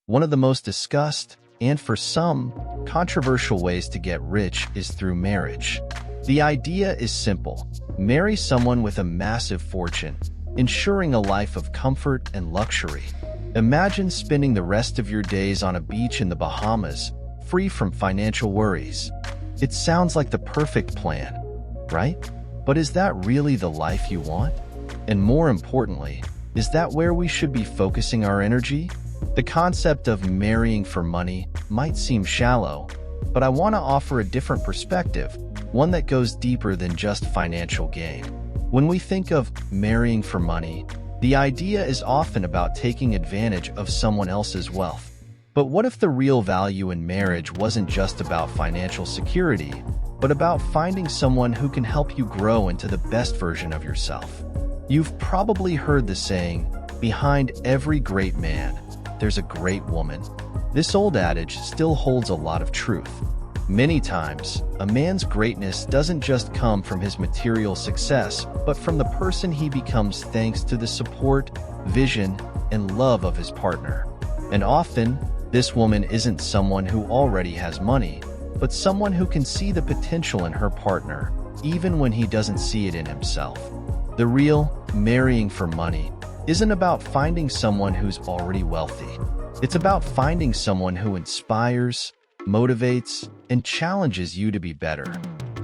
One of the most discussed, and for some, controversial ways to get rich is through marriage. The idea is simple. Marry someone with a massive fortune, ensuring a life of comfort and luxury. Imagine spending the rest of your days on a beach in the Bahamas, free from financial worries. It sounds like the perfect plan, right? But is that really the life you want? And more importantly, is that where we should be focusing our energy? The concept of marrying for money might seem shallow, but I want to offer a different perspective, one that goes deeper than just financial gain. When we think of marrying for money, the idea is often about taking advantage of someone else's wealth. But what if the real value in marriage wasn't just about financial security, but about finding someone who can help you grow into the best version of yourself? You've probably heard the saying, behind every great man, there's a great woman. This old adage still holds a lot of truth. Many times, a man's greatness doesn't just come from his material success, but from the person he becomes thanks to the support, vision, and love of his partner. And often, this woman isn't someone who already has money, but someone who can see the potential in her partner, even when he doesn't see it in himself. The real marrying for money isn't about finding someone who's already wealthy. It's about finding someone who inspires, motivates, and challenges you to be better.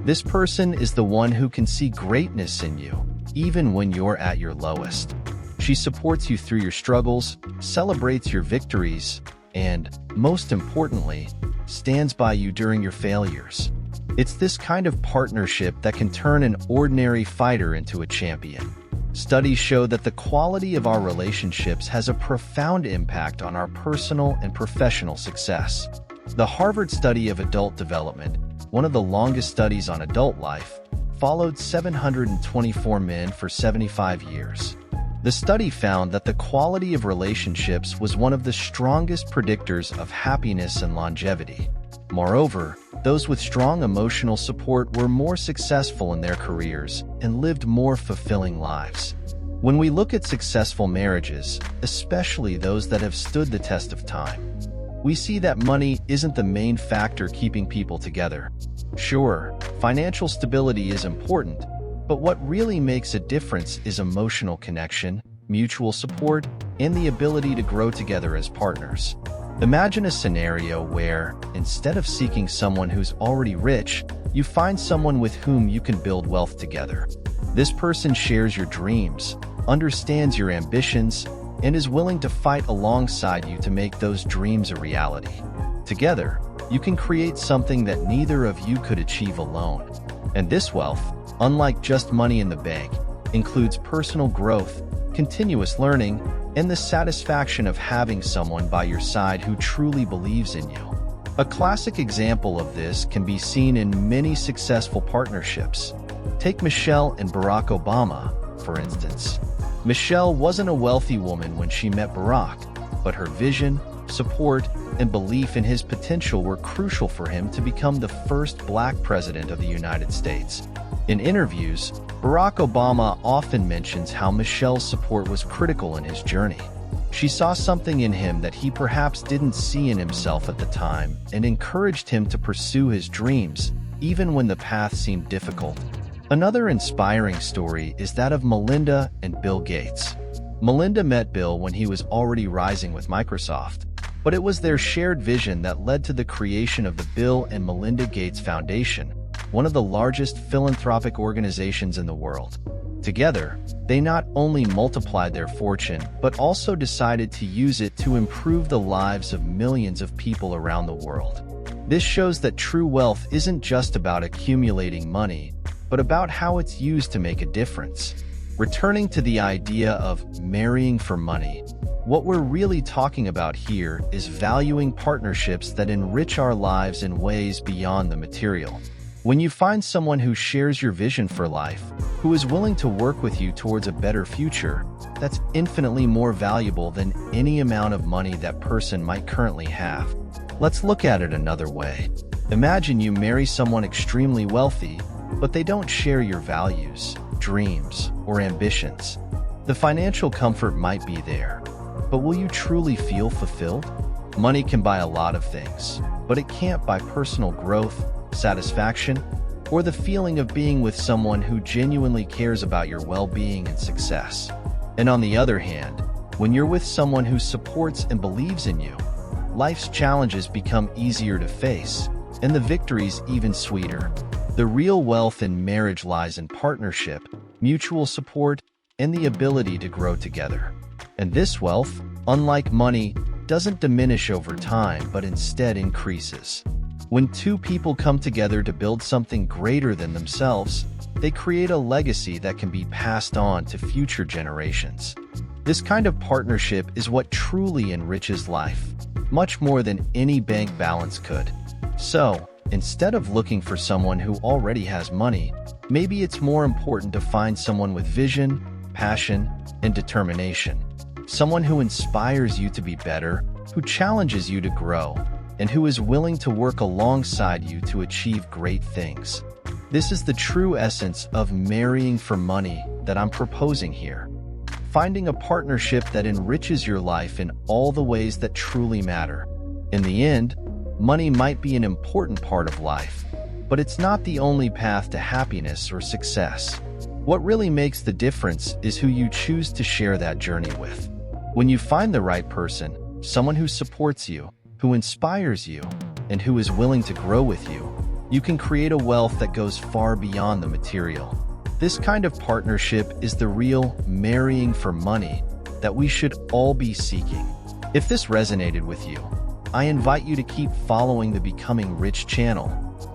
This person is the one who can see greatness in you, even when you're at your lowest. She supports you through your struggles, celebrates your victories, and, most importantly, stands by you during your failures. It's this kind of partnership that can turn an ordinary fighter into a champion. Studies show that the quality of our relationships has a profound impact on our personal and professional success. The Harvard study of adult development, one of the longest studies on adult life, followed 724 men for 75 years. The study found that the quality of relationships was one of the strongest predictors of happiness and longevity. Moreover, those with strong emotional support were more successful in their careers and lived more fulfilling lives. When we look at successful marriages, especially those that have stood the test of time, we see that money isn't the main factor keeping people together. Sure, financial stability is important, but what really makes a difference is emotional connection, mutual support, and the ability to grow together as partners. Imagine a scenario where, instead of seeking someone who's already rich, you find someone with whom you can build wealth together. This person shares your dreams, understands your ambitions, and is willing to fight alongside you to make those dreams a reality. Together, you can create something that neither of you could achieve alone. And this wealth, unlike just money in the bank, includes personal growth, continuous learning, and the satisfaction of having someone by your side who truly believes in you. A classic example of this can be seen in many successful partnerships. Take Michelle and Barack Obama, for instance. Michelle wasn't a wealthy woman when she met Barack, but her vision, support, and belief in his potential were crucial for him to become the first Black president of the United States. In interviews, Barack Obama often mentions how Michelle's support was critical in his journey. She saw something in him that he perhaps didn't see in himself at the time and encouraged him to pursue his dreams, even when the path seemed difficult. Another inspiring story is that of Melinda and Bill Gates. Melinda met Bill when he was already rising with Microsoft, but it was their shared vision that led to the creation of the Bill and Melinda Gates Foundation, one of the largest philanthropic organizations in the world. Together, they not only multiplied their fortune, but also decided to use it to improve the lives of millions of people around the world. This shows that true wealth isn't just about accumulating money, but about how it's used to make a difference. Returning to the idea of marrying for money, what we're really talking about here is valuing partnerships that enrich our lives in ways beyond the material. When you find someone who shares your vision for life, who is willing to work with you towards a better future, that's infinitely more valuable than any amount of money that person might currently have. Let's look at it another way. Imagine you marry someone extremely wealthy, but they don't share your values, dreams, or ambitions. The financial comfort might be there, but will you truly feel fulfilled? Money can buy a lot of things, but it can't buy personal growth, satisfaction, or the feeling of being with someone who genuinely cares about your well-being and success. And on the other hand, when you're with someone who supports and believes in you, life's challenges become easier to face, and the victories even sweeter. The real wealth in marriage lies in partnership, mutual support, and the ability to grow together. And this wealth, unlike money, doesn't diminish over time, but instead increases. When two people come together to build something greater than themselves, they create a legacy that can be passed on to future generations. This kind of partnership is what truly enriches life, much more than any bank balance could. So, instead of looking for someone who already has money, maybe it's more important to find someone with vision, passion, and determination. Someone who inspires you to be better, who challenges you to grow, and who is willing to work alongside you to achieve great things. This is the true essence of marrying for money that I'm proposing here. Finding a partnership that enriches your life in all the ways that truly matter. In the end, money might be an important part of life, but it's not the only path to happiness or success. What really makes the difference is who you choose to share that journey with. When you find the right person, someone who supports you, who inspires you, and who is willing to grow with you, you can create a wealth that goes far beyond the material. This kind of partnership is the real marrying for money that we should all be seeking. If this resonated with you, I invite you to keep following the Becoming Rich channel,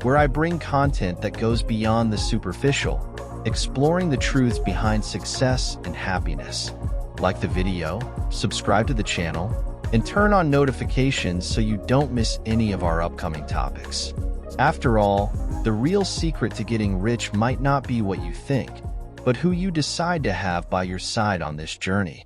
where I bring content that goes beyond the superficial, exploring the truths behind success and happiness. Like the video, subscribe to the channel, and turn on notifications so you don't miss any of our upcoming topics. After all, the real secret to getting rich might not be what you think, but who you decide to have by your side on this journey.